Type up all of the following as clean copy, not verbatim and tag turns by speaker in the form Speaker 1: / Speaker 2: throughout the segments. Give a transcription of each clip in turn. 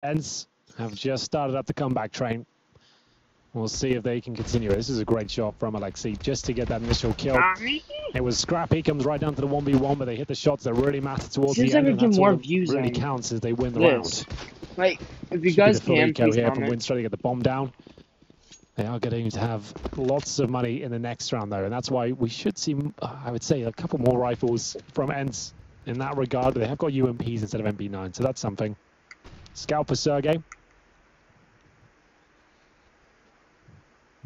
Speaker 1: Ents have just started up the comeback train. We'll see if they can continue. This is a great shot from Alexei just to get that initial kill. It was scrappy, comes right down to the 1v1, but they hit the shots that really matter towards the end. And that's all that really counts as they win the round.
Speaker 2: Like, if you guys can, please
Speaker 1: here
Speaker 2: comment.
Speaker 1: from Winstrike to get the bomb down. They are going to have lots of money in the next round, though, and that's why we should see, I would say, a couple more rifles from Ents in that regard. But they have got UMPs instead of MP9, so that's something. Scout for Sergey.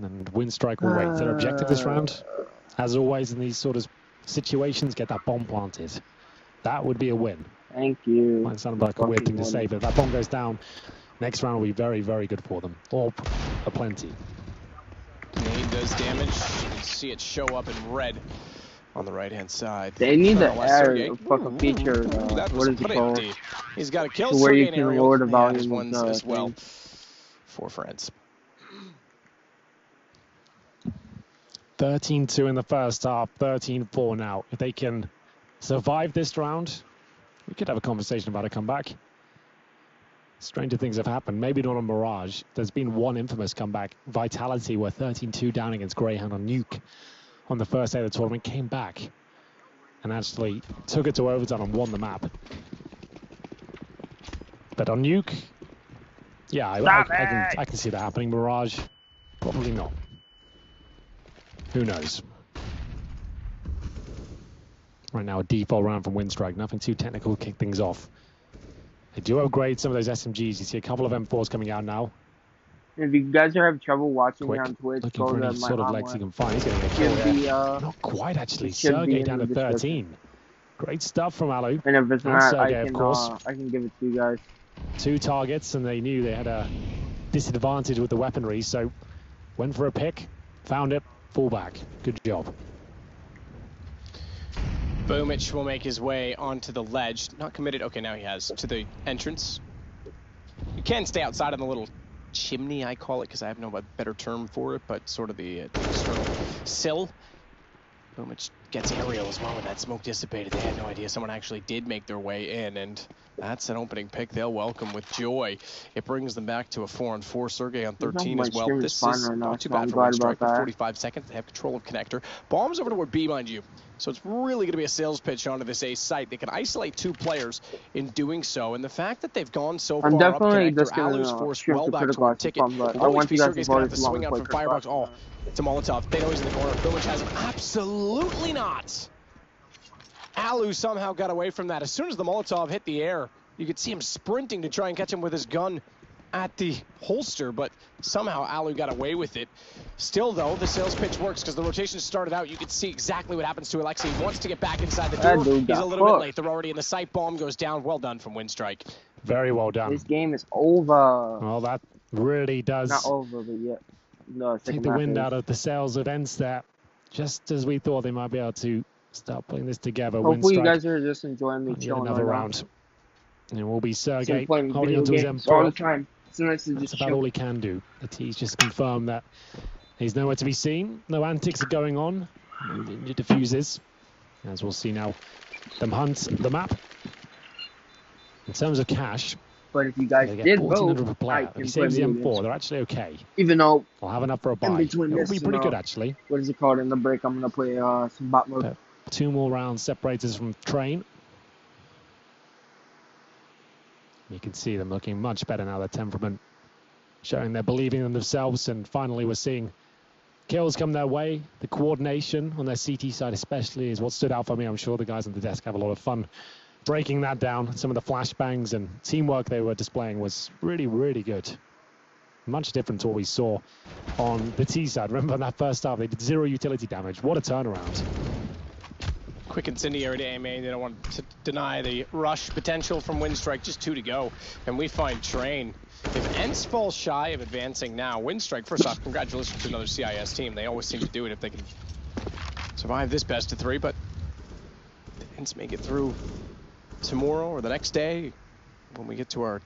Speaker 1: And Winstrike will wait. Their objective this round, as always in these sort of situations, get that bomb planted. That would be a win.
Speaker 2: Thank you.
Speaker 1: Might sound like a weird thing to say, but if that bomb goes down, next round will be very, very good for them. Or aplenty.
Speaker 3: Nade does damage. You can see it show up in red on the right-hand side.
Speaker 2: They need the air fucking feature. What is it called?
Speaker 3: He's got a kill
Speaker 2: where you can lower the volume
Speaker 3: ones as well. For friends.
Speaker 1: 13-2 in the first half, 13-4 now. If they can survive this round, we could have a conversation about a comeback. Stranger things have happened. Maybe not on Mirage. There's been one infamous comeback. Vitality were 13-2 down against Greyhound on Nuke on the first day of the tournament, came back and actually took it to overtime and won the map. But on Nuke, yeah, I can see that happening. Mirage, probably not. Who knows? Right now, a default round from Winstrike. Nothing too technical to kick things off. They do upgrade some of those SMGs. You see a couple of M4s coming out now.
Speaker 2: If you guys are having trouble watching on Twitch,
Speaker 1: looking for any sort of legs he can find. He's getting a kill there. Not quite, actually. Sergey down to 13. Great stuff from Alu.
Speaker 2: And if it's not, I can give it to you guys.
Speaker 1: 2 targets, and they knew they had a disadvantage with the weaponry, so went for a pick, found it, fall back. Good job.
Speaker 3: Boomich will make his way onto the ledge. Not committed. Okay, now he has to the entrance. You can stay outside on the little chimney, I call it, because I have no better term for it, but sort of the external sill. Boomich gets aerial as well when that smoke dissipated. They had no idea someone actually did make their way in, and that's an opening pick they'll welcome with joy. It brings them back to a 4-on-4. Sergey on 13 as well. This is not too bad for Winstrike with 45 seconds. They have control of connector. Bombs over toward B, mind you. So it's really going to be a sales pitch onto this A site. They can isolate 2 players in doing so, and the fact that they've gone so far up connector, Alu's forced well back toward ticket.
Speaker 2: I want you guys to
Speaker 3: have to swing out from Firebox. Oh, it's a Molotov. They know he's in the corner. Boomich has him. Absolutely not. Alu somehow got away from that. As soon as the Molotov hit the air, you could see him sprinting to try and catch him with his gun at the holster, but somehow Alu got away with it. Still, though, the sales pitch works because the rotation started out. You can see exactly what happens to Alexei. He wants to get back inside the door. He's a little bit late. They're already in the site. Bomb goes down. Well done from Winstrike.
Speaker 1: Very well done.
Speaker 2: This game is over.
Speaker 1: Well, that really does
Speaker 2: not over, but yeah. No,
Speaker 1: take the wind out of the sails of Ents there. Just as we thought they might be able to start putting this together.
Speaker 2: Hopefully you guys are just enjoying me chilling
Speaker 1: another round. And it will be Sergey holding onto his M4.
Speaker 2: All the time. So nice to
Speaker 1: That's about all he can do. The T's just confirmed that he's nowhere to be seen. No antics are going on. It diffuses. As we'll see now, them hunt the map. In terms of cash,
Speaker 2: but if you guys did vote,
Speaker 1: if he saves the M4, they're actually okay.
Speaker 2: Even though
Speaker 1: I'll have enough for a buy. It will be pretty good, actually.
Speaker 2: What is it called? In the break, I'm going to play some bot mode.
Speaker 1: 2 more rounds separate us from Train. You can see them looking much better now, their temperament, showing they're believing in themselves, and finally we're seeing kills come their way. The coordination on their CT side especially is what stood out for me. I'm sure the guys on the desk have a lot of fun breaking that down. Some of the flashbangs and teamwork they were displaying was really, really good. Much different to what we saw on the T side. Remember in that first half, they did 0 utility damage. What a turnaround.
Speaker 3: Quick incendiary to AMA. They don't want to deny the rush potential from Winstrike. Just 2 to go. And we find Train. If Ents fall shy of advancing now, Winstrike, first off, congratulations to another CIS team. They always seem to do it if they can survive this best of 3. But Ents may get through tomorrow or the next day when we get to our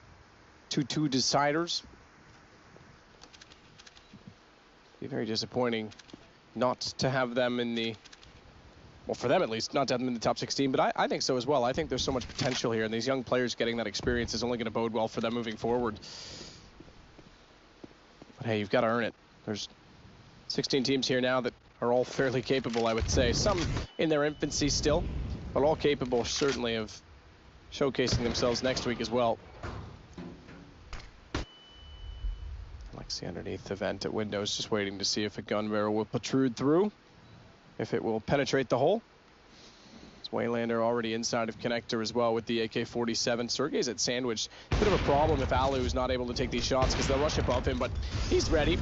Speaker 3: 2-2 deciders. Be very disappointing not to have them in the well, for them at least, not to have them in the top 16, but I think so as well. I think there's so much potential here, and these young players getting that experience is only going to bode well for them moving forward. But hey, you've got to earn it. There's 16 teams here now that are all fairly capable, I would say. Some in their infancy still, but all capable certainly of showcasing themselves next week as well. Alexi underneath the vent at windows, just waiting to see if a gun barrel will protrude through, if it will penetrate the hole. It's Waylander already inside of connector as well with the AK-47. Sergey's at sandwich. Bit of a problem if Alu is not able to take these shots because they'll rush above him, but he's ready.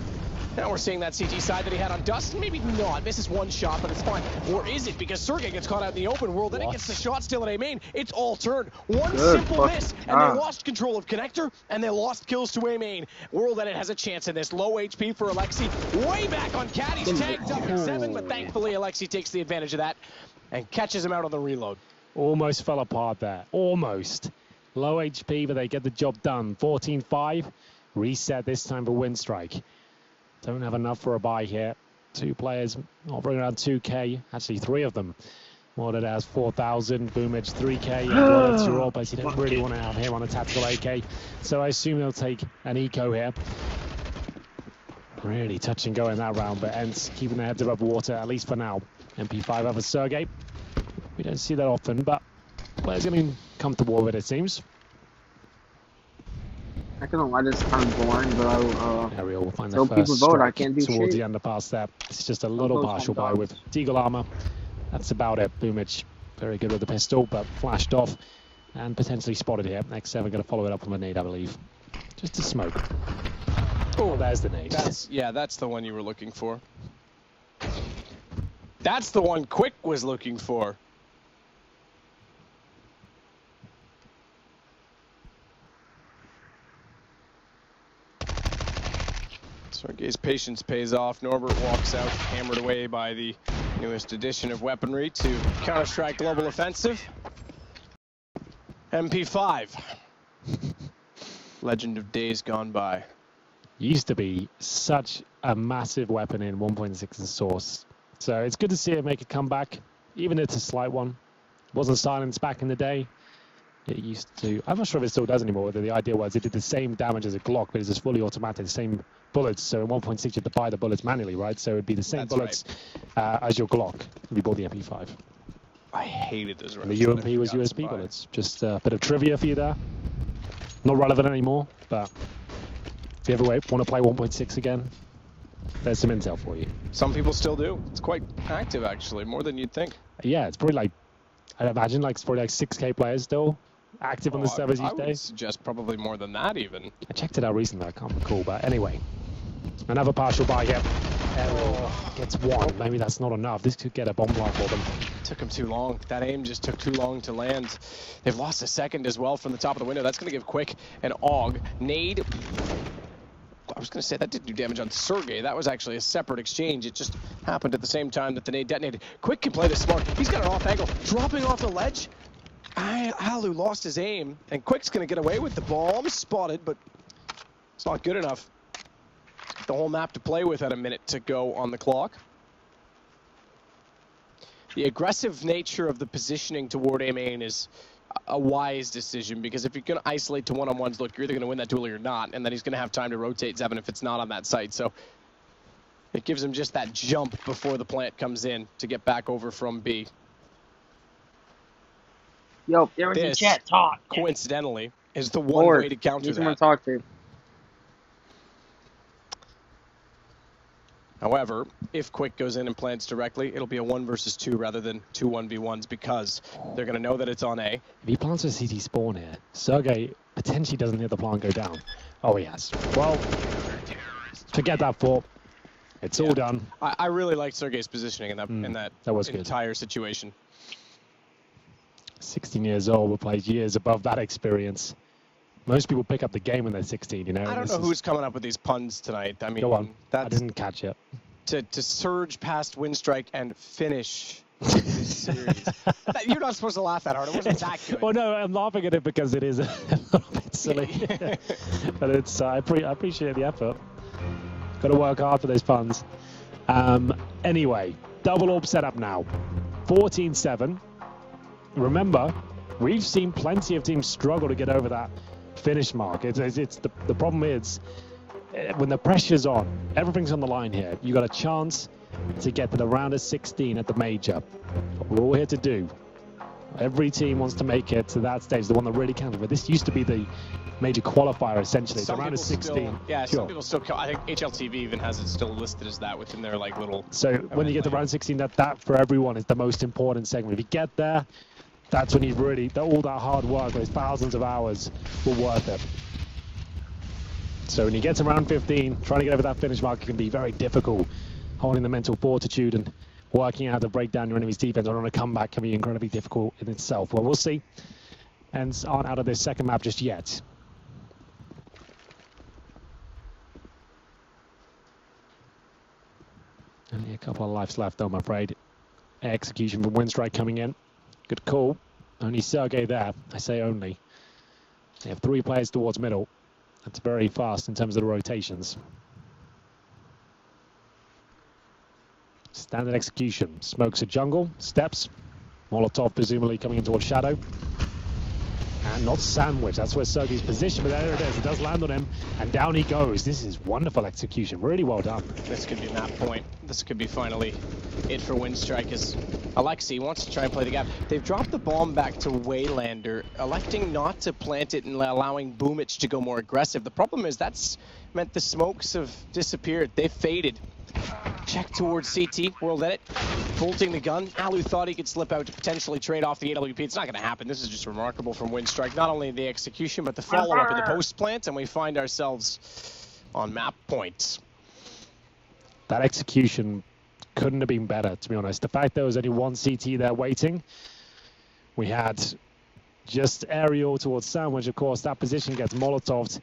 Speaker 3: Now we're seeing that CT side that he had on Dust. Maybe not. Misses one shot, but it's fine. Or is it? Because Sergey gets caught out in the open world. Then he gets the shot still at A main. It's all turned. One simple miss, and they lost control of connector, and they lost kills to A main. World Edit has a chance in this. Low HP for Alexi. Way back on Cat. He's tagged up at 7, but thankfully Alexi takes the advantage of that and catches him out on the reload.
Speaker 1: Almost fell apart there. Almost. Low HP, but they get the job done. 14-5. Reset this time for Winstrike. Don't have enough for a buy here. 2 players offering around 2K. Actually, 3 of them. Mordred has 4,000. Boomage 3K. It's your all, but you don't really want to have him on a tactical AK. So I assume they'll take an eco here. Really touch and go in that round, but ends keeping their heads above water, at least for now. MP5 over Sergey. We don't see that often, but players getting comfortable with it, it seems.
Speaker 2: I don't know why this is kind of boring, but I'll
Speaker 1: Ariel will find
Speaker 2: the
Speaker 1: the
Speaker 2: first
Speaker 1: first
Speaker 2: vote. I
Speaker 1: strike
Speaker 2: can't do
Speaker 1: towards
Speaker 2: shit.
Speaker 1: the underpass there. It's just a little partial buy with Deagle armor. That's about it. Boomage very good with the pistol, but flashed off and potentially spotted here. X7 going to follow it up with a nade, I believe. Just a smoke. Oh, there's the nade.
Speaker 3: That's the one you were looking for. That's the one Quick was looking for. Sergey's patience pays off. Norbert walks out, hammered away by the newest edition of weaponry to Counter-Strike Global Offensive. MP5. Legend of days gone by.
Speaker 1: Used to be such a massive weapon in 1.6 and Source. So it's good to see it make a comeback, even if it's a slight one. It wasn't silenced back in the day. It used to, I'm not sure if it still does anymore, whether the idea was it did the same damage as a Glock, but it's just fully automatic, same bullets. So in 1.6 you have to buy the bullets manually, right? So it'd be the same bullets as your Glock if you bought the MP5.
Speaker 3: I hated those rounds.
Speaker 1: The UMP was USB bullets. Just a bit of trivia for you there. Not relevant anymore, but if you ever want to play 1.6 again, there's some intel for you.
Speaker 3: Some people still do. It's quite active, actually, more than you'd think.
Speaker 1: Yeah, it's probably like, I'd imagine like it's probably like 6K players still active on the servers these days.
Speaker 3: I would suggest probably more than that even.
Speaker 1: I checked it out recently, I can't recall, but anyway. Another partial buy here. Errol gets one. Maybe that's not enough. This could get a bomb block for them.
Speaker 3: Took him too long. That aim just took too long to land. They've lost a second as well from the top of the window. That's going to give Quick an AUG. Nade. I was going to say that didn't do damage on Sergey. That was actually a separate exchange. It just happened at the same time that the nade detonated. Quick can play this smart. He's got an off angle. Dropping off the ledge. Alu lost his aim. And Quick's going to get away with the bomb. Spotted, but it's not good enough. The whole map to play with at a minute to go on the clock. The aggressive nature of the positioning toward A main is a wise decision, because if you're going to isolate to one-on-ones, look, you're either going to win that duel or you're not, and then he's going to have time to rotate Zevin if it's not on that site. So it gives him just that jump before the plant comes in to get back over from B.
Speaker 2: Yo, there was a chat talk.
Speaker 3: Coincidentally, is the one way to counter that.
Speaker 2: Someone to talk to.
Speaker 3: However, if Quick goes in and plants directly, it'll be a 1 versus 2 rather than 2 1v1s, because they're going to know that it's on A.
Speaker 1: If he plants a CT spawn here, Sergey potentially doesn't hear the plant go down. Oh, he has. Well, forget that for. It's all done.
Speaker 3: I really liked Sergey's positioning in that
Speaker 1: was
Speaker 3: entire
Speaker 1: good.
Speaker 3: situation.
Speaker 1: 16 years old, but plays years above that experience. Most people pick up the game when they're 16, you know.
Speaker 3: I don't know who's coming up with these puns tonight. I mean,
Speaker 1: go on. I didn't catch it.
Speaker 3: To surge past Winstrike and finish this series. You're not supposed to laugh that hard. It wasn't that good.
Speaker 1: Well, no, I'm laughing at it because it is a little bit silly. But it's I appreciate the effort. Got to work hard for those puns. Anyway, double orb setup now. 14-7. Remember, we've seen plenty of teams struggle to get over that finish mark. It's the problem is when the pressure's on, everything's on the line here. You got a chance to get to the round of 16 at the major. What we're all here to do. Every team wants to make it to that stage, the one that really counts. But this used to be the major qualifier, essentially. It's around a 16.
Speaker 3: Yeah, sure. Some people still. I think HLTV even has it still listed as that within their like little.
Speaker 1: So when you get to round 16, that for everyone is the most important segment. If you get there, that's when you really all that hard work, those thousands of hours, were worth it. So when you get to round 15, trying to get over that finish mark can be very difficult. Holding the mental fortitude and working out how to break down your enemy's defense on a comeback can be incredibly difficult in itself. Well, we'll see. Ends aren't out of this second map just yet. Only a couple of lives left, though, I'm afraid. Execution from Winstrike coming in. Good call. Only Sergey there. I say only. They have 3 players towards middle. That's very fast in terms of the rotations. Standard execution. Smokes a jungle. Steps. Molotov presumably coming in towards Shadow. And not sandwich. That's where Sergey's position. But there it is. It does land on him. And down he goes. This is wonderful execution. Really well done.
Speaker 3: This could be that point. This could be finally it for Winstrike as Alexi wants to try and play the gap. They've dropped the bomb back to Waylander, electing not to plant it and allowing Boomich to go more aggressive. The problem is that's meant the smokes have disappeared. They've faded. Check towards CT, World Edit, bolting the gun. Alu thought he could slip out to potentially trade off the AWP. It's not going to happen. This is just remarkable from Winstrike. Not only the execution, but the follow-up in the post-plant, and we find ourselves on map points.
Speaker 1: That execution couldn't have been better, to be honest. The fact there was only one CT there waiting. We had just aerial towards Sandwich, of course. That position gets Molotoved.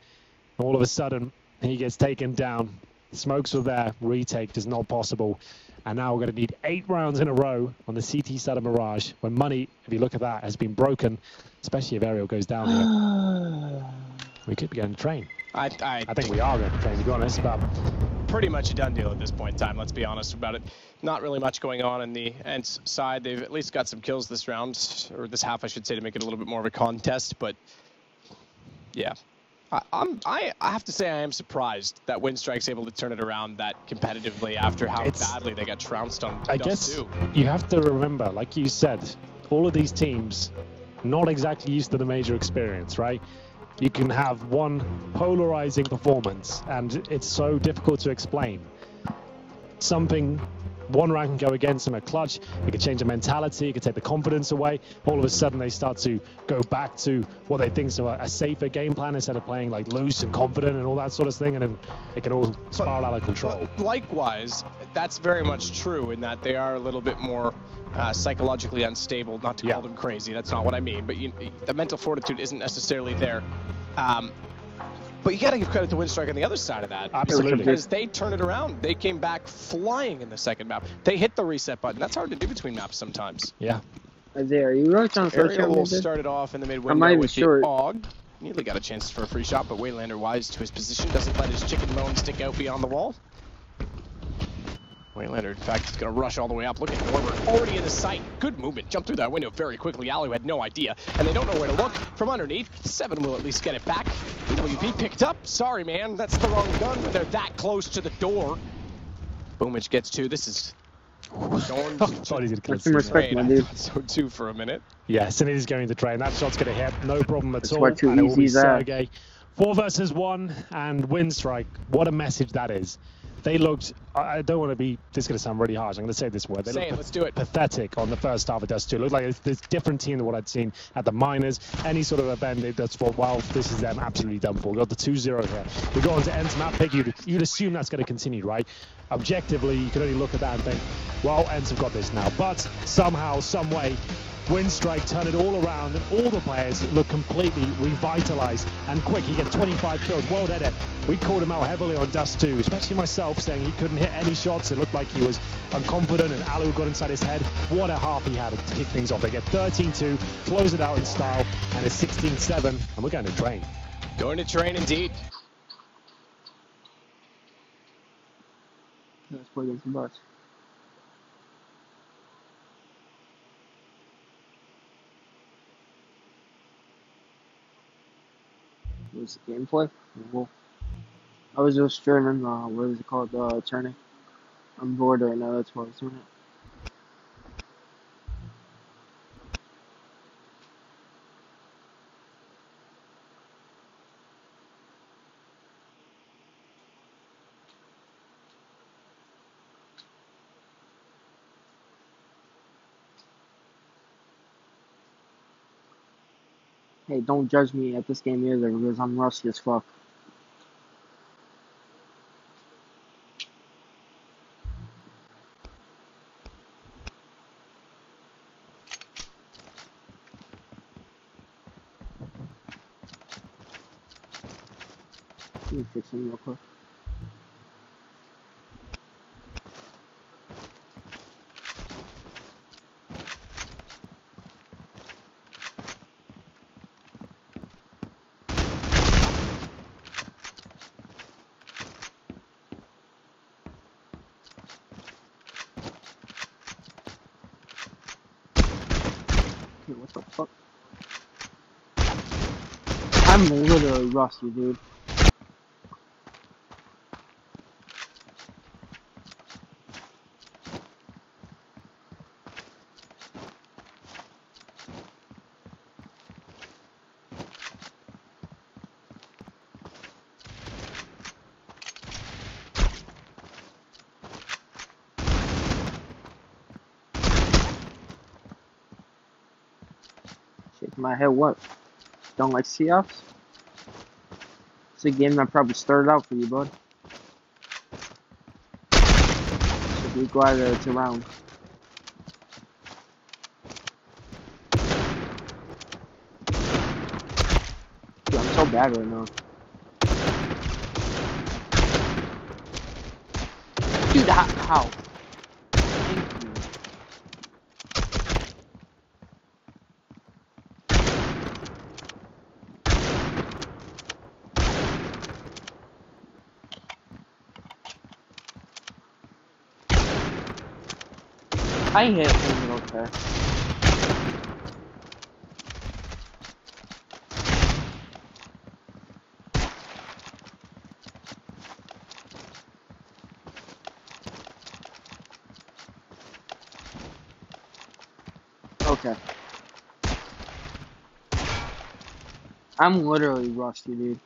Speaker 1: All of a sudden, he gets taken down. Smokes were there, retake is not possible. And now we're going to need 8 rounds in a row on the CT side of Mirage, when money, if you look at that, has been broken, especially if Aerial goes down here. We could be getting trained. I think we are going to train, to be honest, but
Speaker 3: pretty much a done deal at this point in time, let's be honest about it. Not really much going on in the Ents side. They've at least got some kills this round, or this half, I should say, to make it a little bit more of a contest, but yeah. I have to say I am surprised that Winstrike's able to turn it around that competitively after how badly they got trounced on
Speaker 1: I guess you have to remember, like you said, all of these teams not exactly used to the major experience, right? You can have one polarizing performance and it's so difficult to explain. One round can go against them at clutch, it could change the mentality, it could take the confidence away. All of a sudden they start to go back to what they think is a safer game plan instead of playing like loose and confident and all that sort of thing, and then it can all spiral out of control.
Speaker 3: Likewise, that's very much true in that they are a little bit more psychologically unstable, not to call them crazy, that's not what I mean, but the mental fortitude isn't necessarily there. But you got to give credit to Winstrike on the other side of that.
Speaker 1: Absolutely.
Speaker 3: Because they turned it around. They came back flying in the second map. They hit the reset button. That's hard to do between maps sometimes.
Speaker 1: Yeah.
Speaker 2: There, you wrote down
Speaker 3: Aerial started off in the mid window with the AUG. Nearly got a chance for a free shot, but Waylander, wise to his position, doesn't let his chicken bone stick out beyond the wall. Waylander, in fact, is going to rush all the way up. Look at Norbert, already in the sight. Good movement. Jumped through that window very quickly. Alu had no idea, and they don't know where to look. From underneath, 7 will at least get it back. WP picked up. Sorry, man, that's the wrong gun. They're that close to the door. Boomich gets 2. This is going
Speaker 2: to some respect, my dude.
Speaker 3: So too for a minute.
Speaker 1: Yes, and it is going to train. That shot's going to hit. No problem at all.
Speaker 2: Too
Speaker 1: and it will be
Speaker 2: easy
Speaker 1: Sergey. 4 versus 1 and Winstrike. What a message that is. They looked, I don't want to be, this is going to sound really harsh, I'm going to say this word. They looked
Speaker 3: let's do it.
Speaker 1: Pathetic on the first half of Dust 2. It looked like it's a different team than what I'd seen at the Miners. Any sort of event, that's thought, well, this is them absolutely done for. We got the 2-0 here. We go on to Ents map pick. You'd assume that's going to continue, right? Objectively, you can only look at that and think, well, Ents have got this now. But somehow, some way, Winstrike turned it all around and all the players look completely revitalized and quick. He gets 25 kills. World Edit. We called him out heavily on Dust 2, especially myself, saying he couldn't hit any shots. It looked like he was unconfident and Alu got inside his head. What a half he had to kick things off. They get 13-2, close it out in style, and it's 16-7, and we're going to train.
Speaker 3: Going to train indeed.
Speaker 2: Let's play against the Bucks. was gameplay. Cool. I was just streaming, what is it called, turning. I'm bored right now, that's why I was doing it. Hey, don't judge me at this game either, because I'm rusty as fuck. Let me fix him real quick. What the fuck? I'm literally rusty, dude. Shaking my head, what? Don't like Seahawks? It's a game that probably started out for you, bud. So be glad that it's around. Dude, I'm so bad right now. Dude, how? Thank you. I hit him, okay. Okay. I'm literally rusty, dude.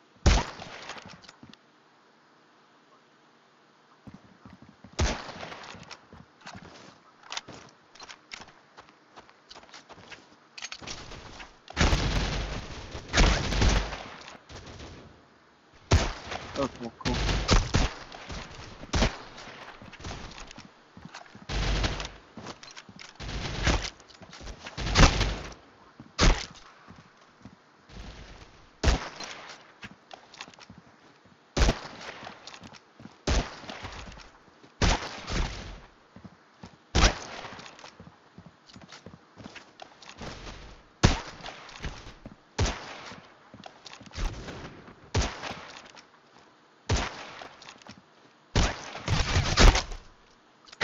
Speaker 2: Okay, cool.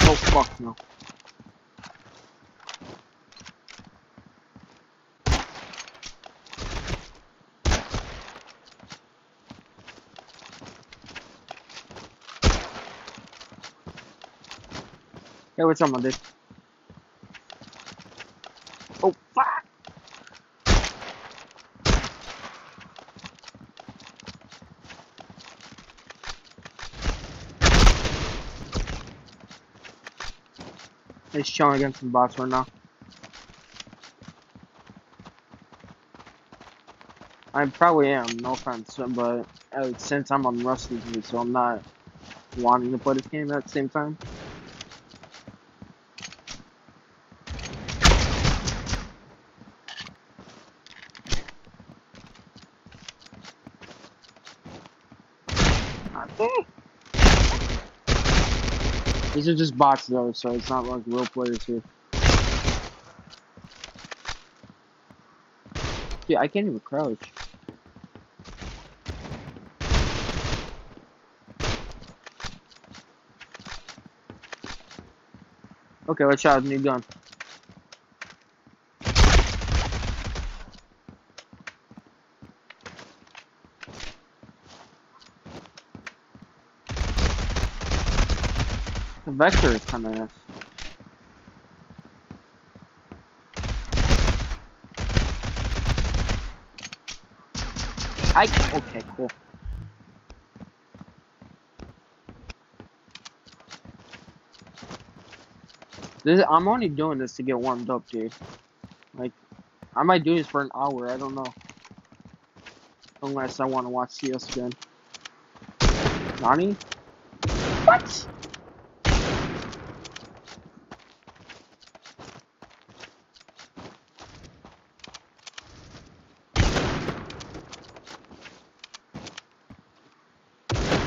Speaker 2: Oh fuck no. Hey, what's up, my dude? Oh fuck! He's chilling against some bots right now. I probably am, no offense, but since I'm on rusty, so I'm not wanting to play this game at the same time. These are just bots though, so it's not like real players here. Dude, I can't even crouch. Okay, let's try a new gun. The vector is kind of. Okay, cool. I'm only doing this to get warmed up, dude. Like, I might do this for an hour. I don't know. Unless I want to watch CS again. Nani? What?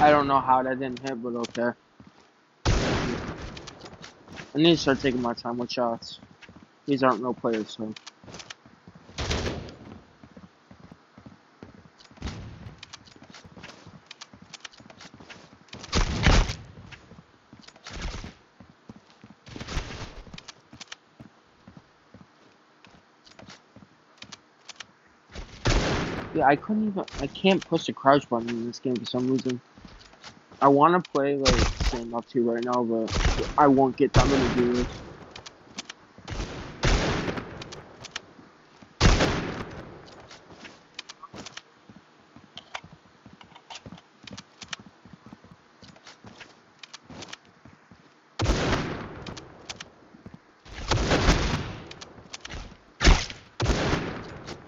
Speaker 2: I don't know how that didn't hit, but okay. I need to start taking my time with shots. These aren't real players, so. Yeah, I can't push the crouch button in this game for some reason. I want to play, like, stand up to right now, but I won't get that many viewers.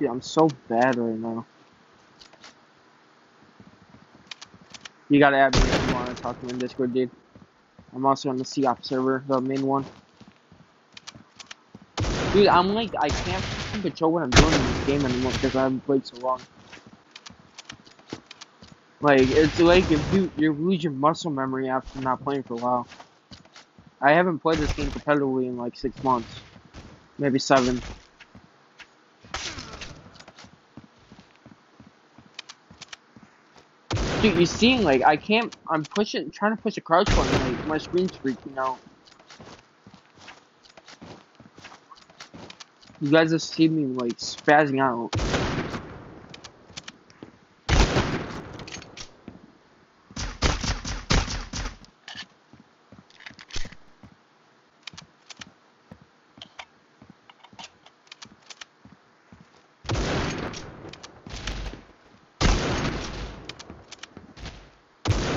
Speaker 2: Dude, I'm so bad right now. You gotta add me if you want to talk to me in Discord, dude. I'm also on the COP server, the main one. Dude, I'm like, I can't control what I'm doing in this game anymore because I haven't played so long. Like, it's like if you lose your muscle memory after not playing for a while. I haven't played this game competitively in like 6 months. Maybe 7. Dude, you see, like, I'm trying to push a crouch button, like, my screen's freaking out. You guys just see me, like, spazzing out.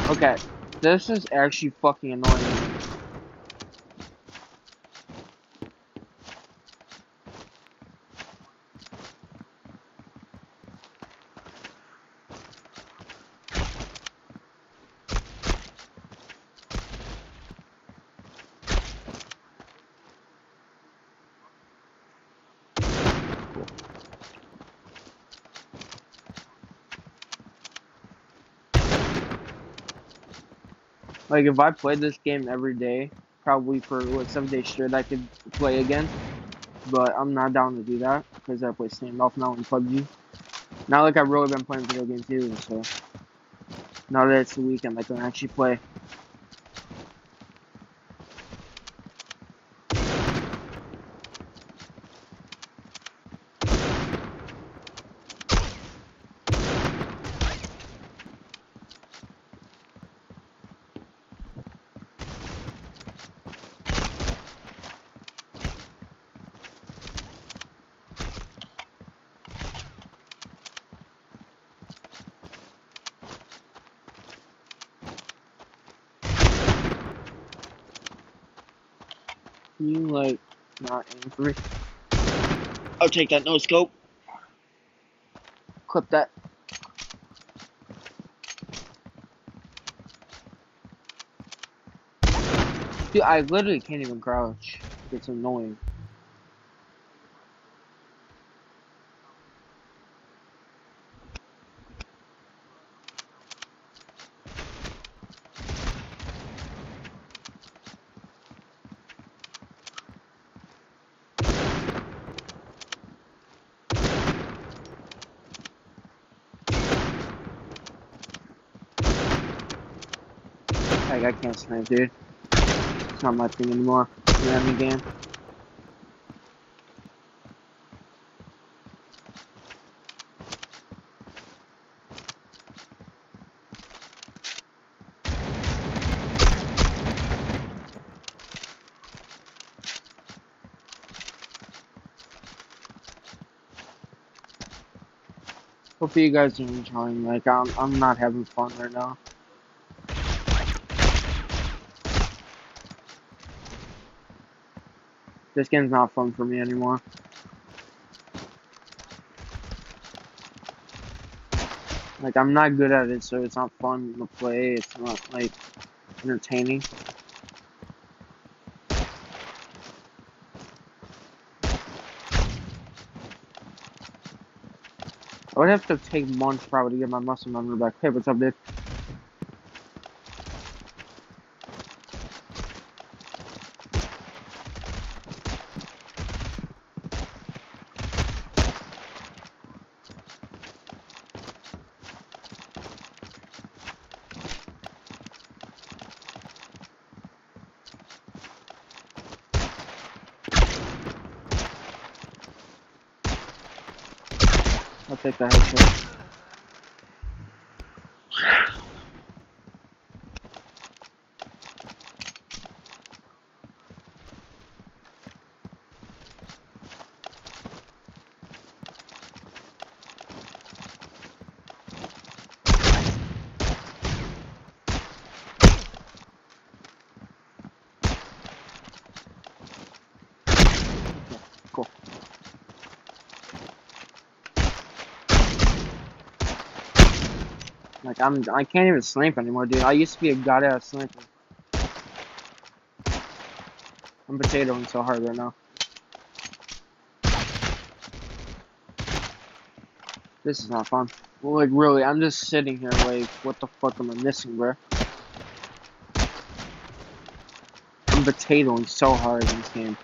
Speaker 2: Okay, this is actually fucking annoying me. Like, if I played this game every day, probably for, what, 7 days straight, I could play again. But I'm not down to do that, because I play standoff now in PUBG. Not like I've really been playing video games either, so. Now that it's the weekend, I can actually play. Can you, like, not aim for me? I'll take that no scope. Clip that. Dude, I literally can't even crouch. It's annoying. Like, I can't snipe, dude. It's not my thing anymore. Yeah, me game. Hopefully you guys are enjoying. Like I'm not having fun right now. This game's not fun for me anymore. Like, I'm not good at it, so it's not fun to play. It's not, like, entertaining. I would have to take months probably to get my muscle memory back. Hey, what's up, dude? I'll take that headshot. Cool. Like I can't even snipe anymore, dude. I used to be a goddamn sniper. I'm potatoing so hard right now. This is not fun. Well, like really, I'm just sitting here like, what the fuck am I missing, bro? I'm potatoing so hard in this game.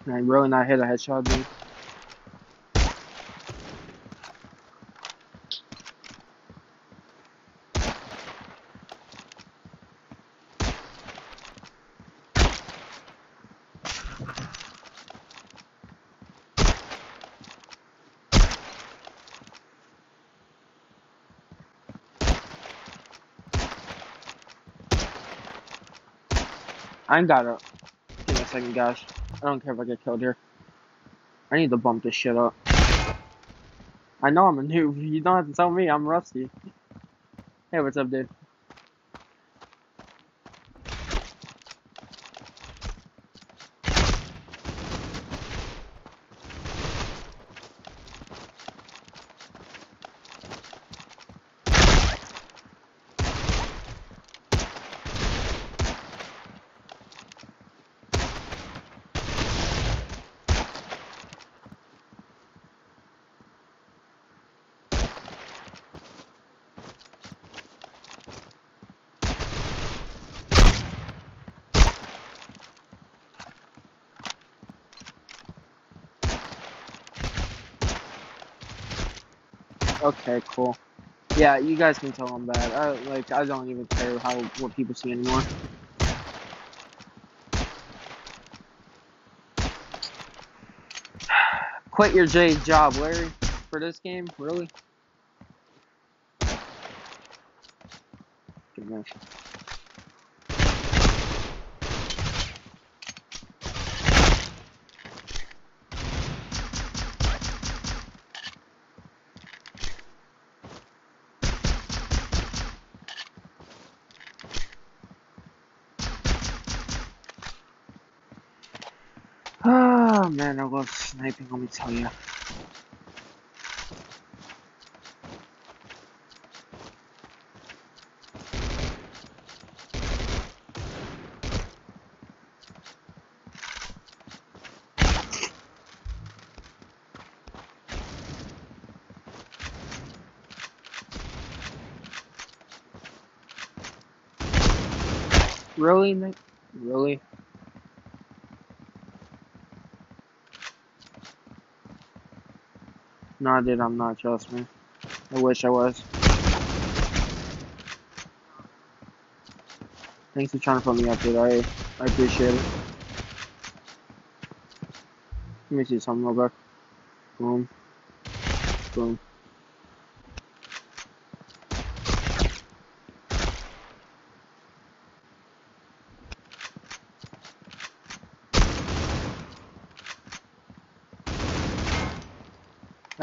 Speaker 2: Can I really not hit a headshot, dude? I ain't gotta. Give me a second, guys. I don't care if I get killed here. I need to bump this shit up. I know I'm a noob. You don't have to tell me I'm rusty. Hey, what's up, dude? Okay, cool. Yeah, you guys can tell I'm bad. I don't even care what people see anymore. Quit your job, Larry, for this game? Really? Goodness. Oh man, I love sniping, let me tell you. Really, Nick? Really? No, dude, I'm not, trust me. I wish I was. Thanks for trying to put me up, dude. I appreciate it. Let me see something real quick. Boom. Boom.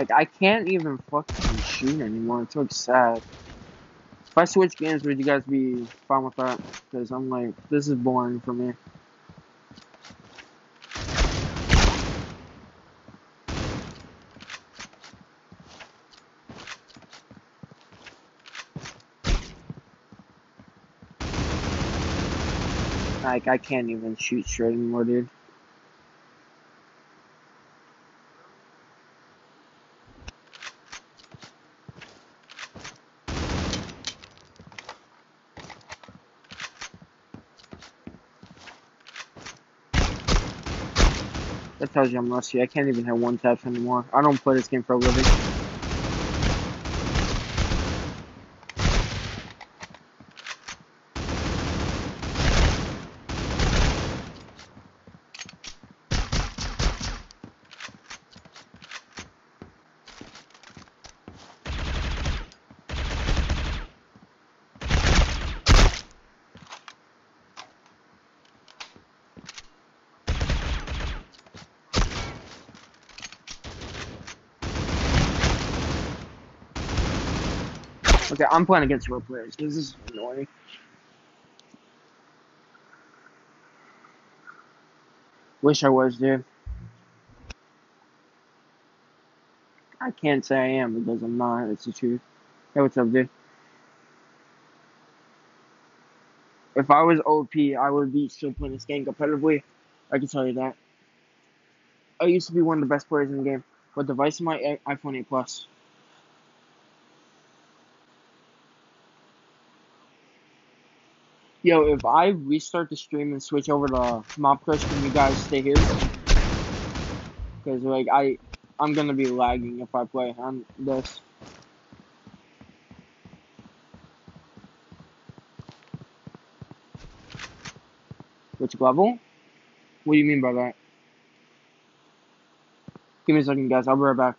Speaker 2: Like, I can't even fucking shoot anymore. It's so sad. If I switch games, would you guys be fine with that? Because I'm like, this is boring for me. Like, I can't even shoot straight anymore, dude. That tells you I'm rusty. I can't even hit one taps anymore. I don't play this game for a living. Okay, I'm playing against real players. This is annoying. Wish I was, dude. I can't say I am because I'm not. It's the truth. Hey, what's up, dude? If I was OP, I would be still playing this game competitively. I can tell you that. I used to be one of the best players in the game. What device am I? iPhone 8 Plus. Yo, if I restart the stream and switch over to Mob Crush, can you guys stay here? Because like I'm gonna be lagging if I play on this. Which level? What do you mean by that? Give me a second, guys. I'll be right back.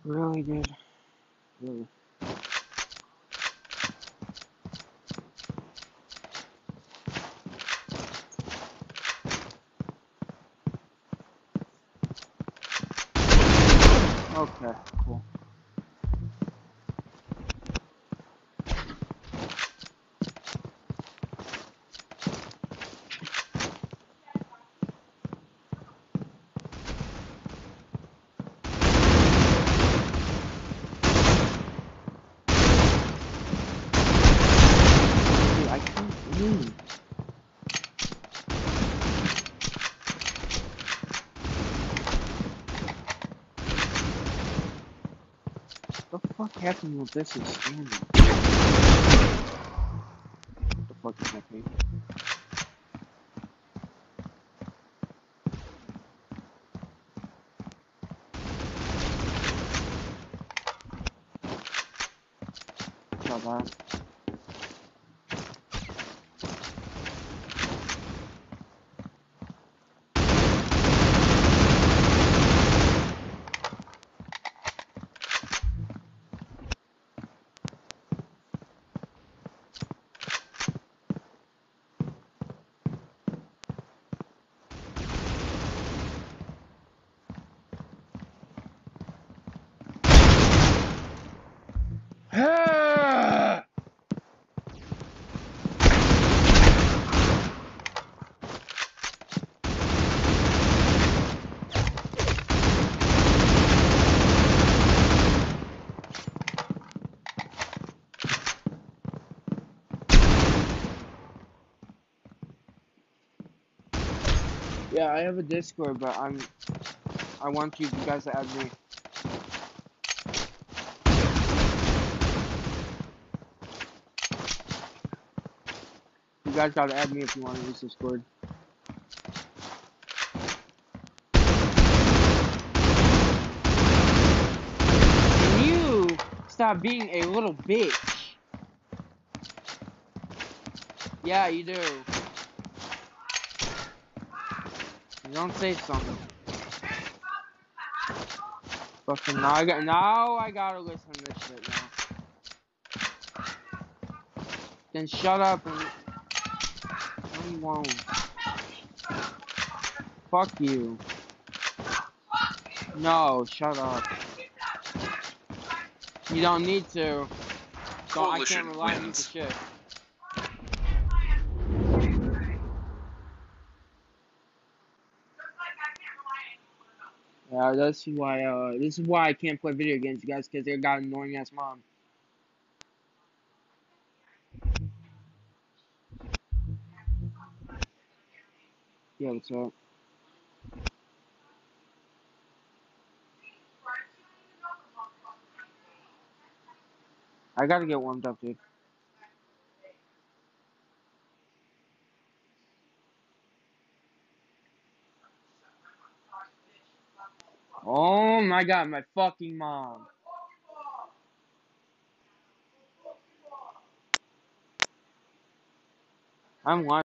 Speaker 2: Really, dude? Really? Okay, cool. Dude, I can't move. What the fuck happened with this is standing? What the fuck is happening? What's up, that? Yeah, I have a Discord, but I want you guys to add me. You guys gotta add me if you want to use Discord. Can you stop being a little bitch? Yeah, you do. You don't say something. Fucking now I gotta listen to this shit now. Then shut up and... No, you won't. Fuck you. No, shut up. You don't need to. So I can't rely on you for shit. Yeah, this is why I can't play video games, guys, because they got an annoying ass mom. Yeah, what's up? I gotta get warmed up, dude. Oh my god, my fucking mom. I'm lying.